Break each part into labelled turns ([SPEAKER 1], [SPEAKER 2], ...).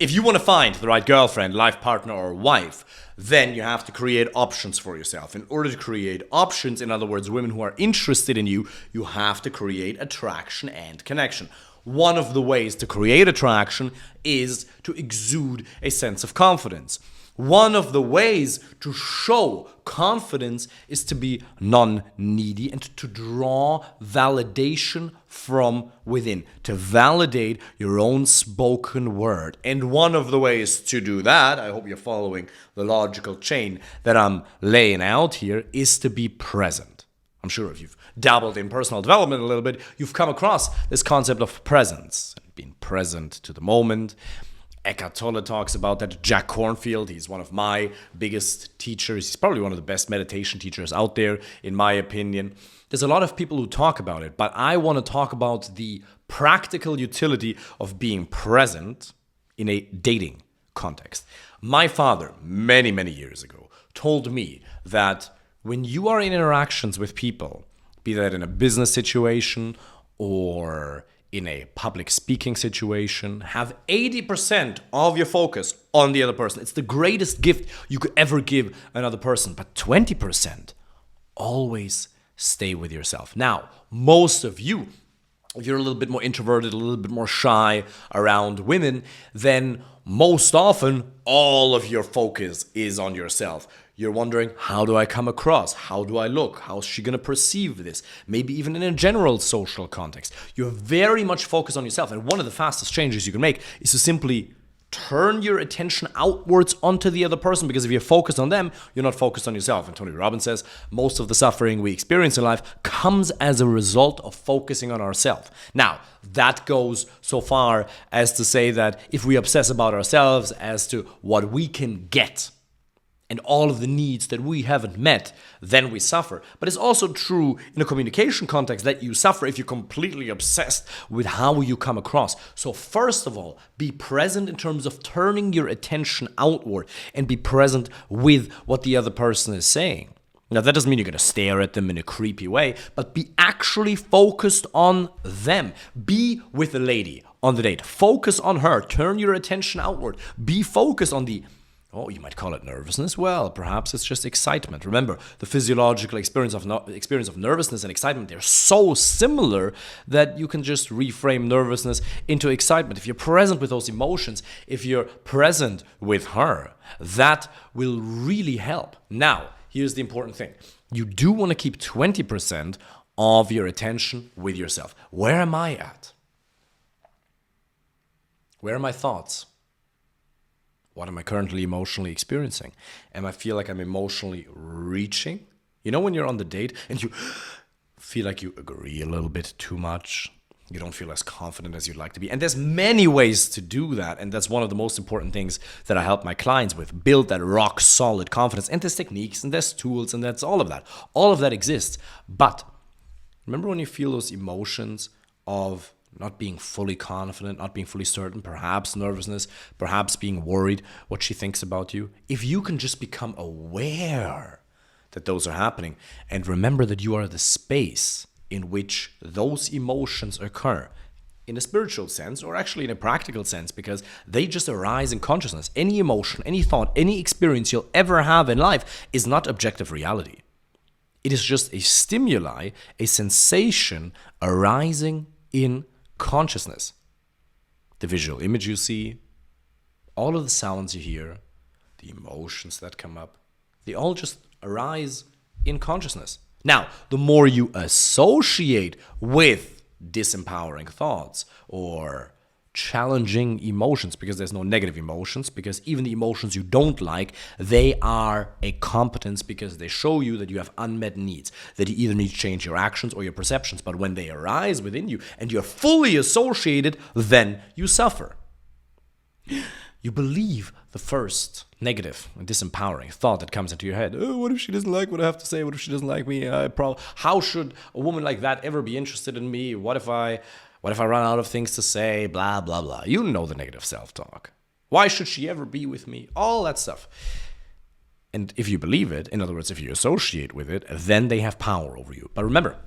[SPEAKER 1] If you want to find the right girlfriend, life partner, or wife, then you have to create options for yourself. In order to create options, in other words, women who are interested in you, you have to create attraction and connection. One of the ways to create attraction is to exude a sense of confidence. One of the ways to show confidence is to be non-needy and to draw validation from within, to validate your own spoken word. And one of the ways to do that, I hope you're following the logical chain that I'm laying out here, is to be present. I'm sure if you've dabbled in personal development a little bit, you've come across this concept of presence, being present to the moment. Eckhart Tolle talks about that. Jack Kornfield, he's one of my biggest teachers. He's probably one of the best meditation teachers out there, in my opinion. There's a lot of people who talk about it, but I want to talk about the practical utility of being present in a dating context. My father, many, many years ago, told me that when you are in interactions with people, be that in a business situation or in a public speaking situation, have 80% of your focus on the other person. It's the greatest gift you could ever give another person. But 20%, always stay with yourself. Now, most of you, if you're a little bit more introverted, a little bit more shy around women, then most often all of your focus is on yourself. You're wondering, how do I come across? How do I look? How's she going to perceive this? Maybe even in a general social context. You're very much focused on yourself. And one of the fastest changes you can make is to simply turn your attention outwards onto the other person, because if you're focused on them, you're not focused on yourself. And Tony Robbins says most of the suffering we experience in life comes as a result of focusing on ourselves. Now, that goes so far as to say that if we obsess about ourselves as to what we can get, and all of the needs that we haven't met, then we suffer. But it's also true in a communication context that you suffer if you're completely obsessed with how you come across. So first of all, be present in terms of turning your attention outward and be present with what the other person is saying. Now, that doesn't mean you're going to stare at them in a creepy way, but be actually focused on them. Be with the lady on the date. Focus on her. Turn your attention outward. Be focused on the you might call it nervousness. Well, perhaps it's just excitement. Remember, the physiological experience of nervousness and excitement, they're so similar that you can just reframe nervousness into excitement. If you're present with those emotions, if you're present with her, that will really help. Now, here's the important thing. You do want to keep 20% of your attention with yourself. Where am I at? Where are my thoughts? What am I currently emotionally experiencing? Am I feel like I'm emotionally reaching? You know when you're on the date and you feel like you agree a little bit too much? You don't feel as confident as you'd like to be. And there's many ways to do that. And that's one of the most important things that I help my clients with. Build that rock solid confidence. And there's techniques and there's tools and that's all of that. All of that exists. But remember when you feel those emotions of not being fully confident, not being fully certain, perhaps nervousness, perhaps being worried what she thinks about you. If you can just become aware that those are happening and remember that you are the space in which those emotions occur, in a spiritual sense or actually in a practical sense, because they just arise in consciousness. Any emotion, any thought, any experience you'll ever have in life is not objective reality. It is just a stimuli, a sensation arising in consciousness. The visual image you see, all of the sounds you hear, the emotions that come up, they all just arise in consciousness. Now, the more you associate with disempowering thoughts or challenging emotions, because there's no negative emotions, because even the emotions you don't like, they are a competence because they show you that you have unmet needs, that you either need to change your actions or your perceptions. But when they arise within you and you're fully associated, then you suffer. You believe the first negative and disempowering thought that comes into your head. Oh, what if she doesn't like what I have to say? What if she doesn't like me? How should a woman like that ever be interested in me? What if I run out of things to say? Blah, blah, blah. You know the negative self-talk. Why should she ever be with me? All that stuff. And if you believe it, in other words, if you associate with it, then they have power over you. But remember,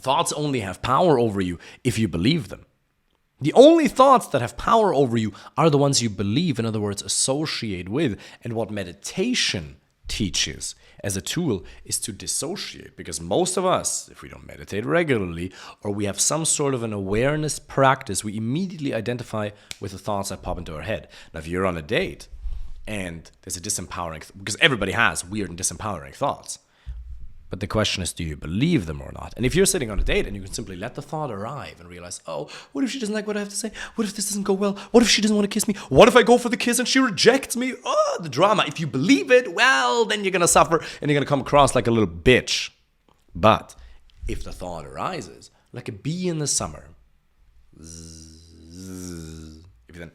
[SPEAKER 1] thoughts only have power over you if you believe them. The only thoughts that have power over you are the ones you believe, in other words, associate with. And what meditation teaches as a tool is to dissociate. Because most of us, if we don't meditate regularly, or we have some sort of an awareness practice, we immediately identify with the thoughts that pop into our head. Now, if you're on a date and there's a disempowering, because everybody has weird and disempowering thoughts. But the question is, do you believe them or not? And if you're sitting on a date and you can simply let the thought arrive and realize, oh, what if she doesn't like what I have to say? What if this doesn't go well? What if she doesn't want to kiss me? What if I go for the kiss and she rejects me? Oh, the drama. If you believe it, well, then you're going to suffer and you're going to come across like a little bitch. But if the thought arises, like a bee in the summer, if you then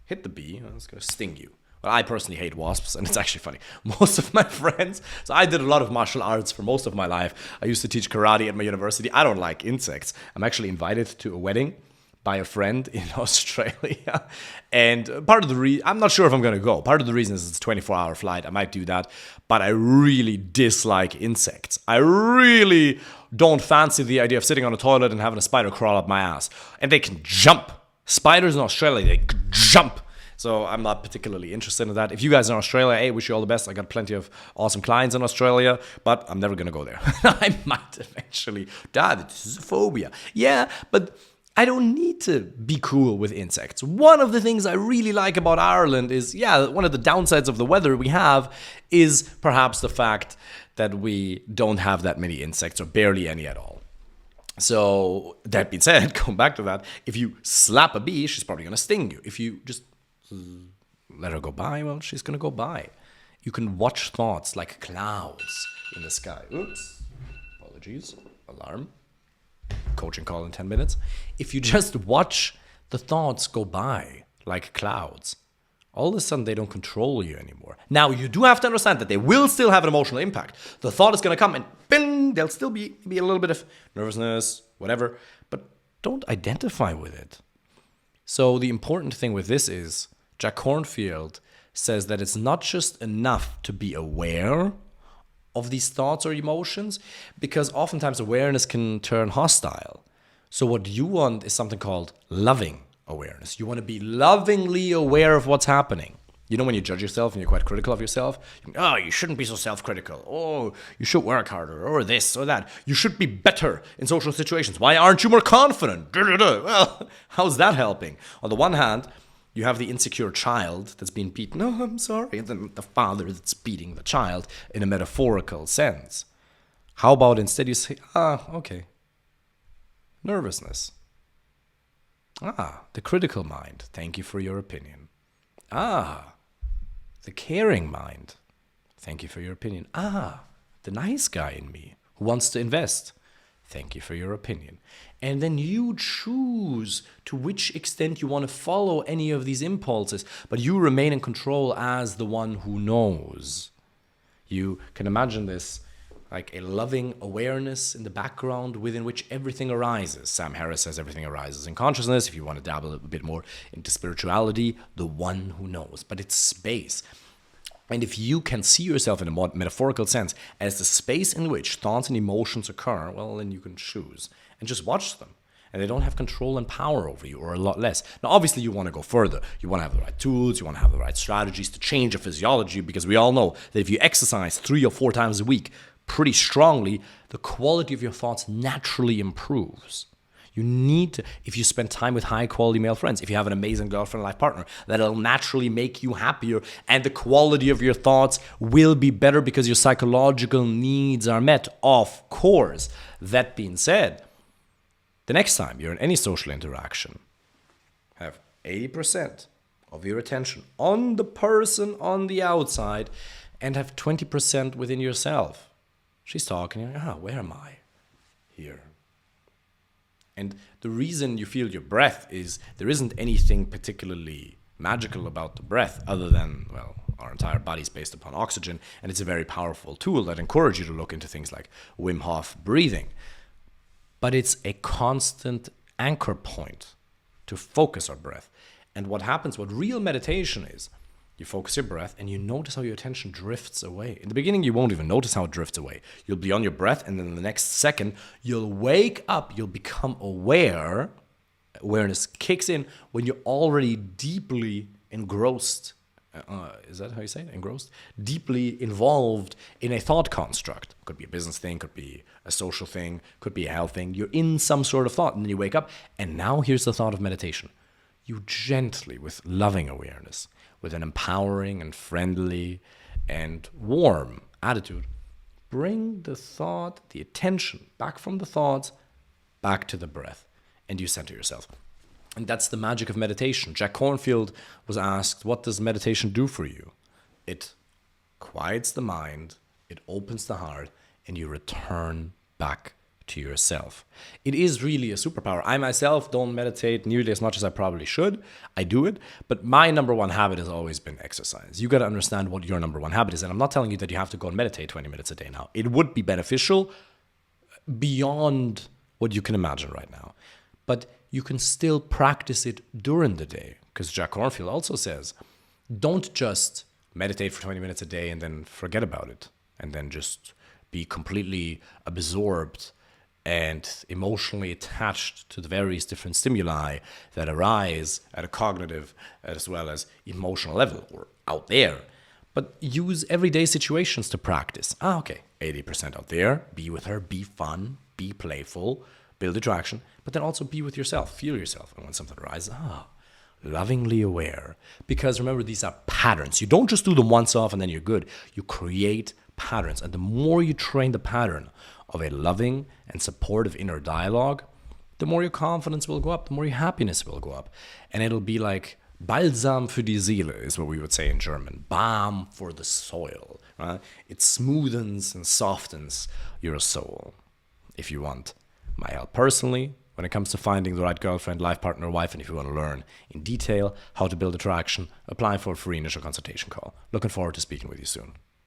[SPEAKER 1] hit the bee, it's going to sting you. Well, I personally hate wasps, and it's actually funny. Most of my friends, so I did a lot of martial arts for most of my life. I used to teach karate at my university. I don't like insects. I'm actually invited to a wedding by a friend in Australia. And part of the reason, I'm not sure if I'm going to go. Part of the reason is it's a 24-hour flight. I might do that. But I really dislike insects. I really don't fancy the idea of sitting on a toilet and having a spider crawl up my ass. And they can jump. Spiders in Australia, they can jump. So I'm not particularly interested in that. If you guys are in Australia, hey, wish you all the best. I got plenty of awesome clients in Australia, but I'm never going to go there. I might eventually die. This is a phobia. Yeah, but I don't need to be cool with insects. One of the things I really like about Ireland is, one of the downsides of the weather we have is perhaps the fact that we don't have that many insects or barely any at all. So that being said, going back to that, if you slap a bee, she's probably going to sting you. If you just let her go by, well, she's going to go by. You can watch thoughts like clouds in the sky. Oops. Apologies. Alarm. Coaching call in 10 minutes. If you just watch the thoughts go by like clouds, all of a sudden they don't control you anymore. Now, you do have to understand that they will still have an emotional impact. The thought is going to come and bing, there'll still be a little bit of nervousness, whatever, but don't identify with it. So the important thing with this is, Jack Kornfield says that it's not just enough to be aware of these thoughts or emotions, because oftentimes awareness can turn hostile. So what you want is something called loving awareness. You want to be lovingly aware of what's happening. You know, when you judge yourself and you're quite critical of yourself, you shouldn't be so self-critical. Oh, you should work harder, or this or that. You should be better in social situations. Why aren't you more confident? Well, how's that helping? On the one hand, you have the insecure child that's being beaten. Oh, I'm sorry. And then the father that's beating the child in a metaphorical sense. How about instead you say, okay. Nervousness. The critical mind. Thank you for your opinion. The caring mind. Thank you for your opinion. The nice guy in me who wants to invest. Thank you for your opinion. And then you choose to which extent you want to follow any of these impulses, but you remain in control as the one who knows. You can imagine this like a loving awareness in the background within which everything arises. Sam Harris says everything arises in consciousness. If you want to dabble a bit more into spirituality, the one who knows. But it's space. And if you can see yourself in a more metaphorical sense as the space in which thoughts and emotions occur, well, then you can choose and just watch them. And they don't have control and power over you, or a lot less. Now, obviously, you want to go further. You want to have the right tools. You want to have the right strategies to change your physiology, because we all know that if you exercise 3 or 4 times a week pretty strongly, the quality of your thoughts naturally improves. You need to, if you spend time with high-quality male friends, if you have an amazing girlfriend or life partner, that'll naturally make you happier, and the quality of your thoughts will be better because your psychological needs are met, of course. That being said, the next time you're in any social interaction, have 80% of your attention on the person on the outside and have 20% within yourself. She's talking, where am I? Here. And the reason you feel your breath is there isn't anything particularly magical about the breath other than, well, our entire body is based upon oxygen, and it's a very powerful tool that encourages you to look into things like Wim Hof breathing. But it's a constant anchor point to focus our breath. And what happens, what real meditation is, you focus your breath and you notice how your attention drifts away. In the beginning, you won't even notice how it drifts away. You'll be on your breath, and then the next second, you'll wake up, you'll become aware, Awareness kicks in when you're already deeply engrossed. Is that how you say it? Engrossed? Deeply involved in a thought construct. Could be a business thing, could be a social thing, could be a health thing. You're in some sort of thought, and then you wake up, and now here's the thought of meditation. You gently, with loving awareness, with an empowering and friendly and warm attitude, bring the thought, the attention, back from the thoughts, back to the breath, and you center yourself. And that's the magic of meditation. Jack Kornfield was asked, what does meditation do for you? It quiets the mind, it opens the heart, and you return back to yourself. It is really a superpower. I myself don't meditate nearly as much as I probably should. I do it, but my number one habit has always been exercise. You got to understand what your number one habit is. And I'm not telling you that you have to go and meditate 20 minutes a day now. It would be beneficial beyond what you can imagine right now. But you can still practice it during the day. Because Jack Kornfield also says, don't just meditate for 20 minutes a day and then forget about it. And then just be completely absorbed and emotionally attached to the various different stimuli that arise at a cognitive as well as emotional level or out there. But use everyday situations to practice. Okay, 80% out there, be with her, be fun, be playful, build attraction, but then also be with yourself, feel yourself. And when something arises, lovingly aware. Because remember, these are patterns. You don't just do them once off and then you're good. You create patterns. And the more you train the pattern of a loving and supportive inner dialogue, the more your confidence will go up, the more your happiness will go up. And it'll be like Balsam für die Seele is what we would say in German. Balm for the soil. Right? It smoothens and softens your soul. If you want my help personally, when it comes to finding the right girlfriend, life partner, wife, and if you want to learn in detail how to build attraction, apply for a free initial consultation call. Looking forward to speaking with you soon.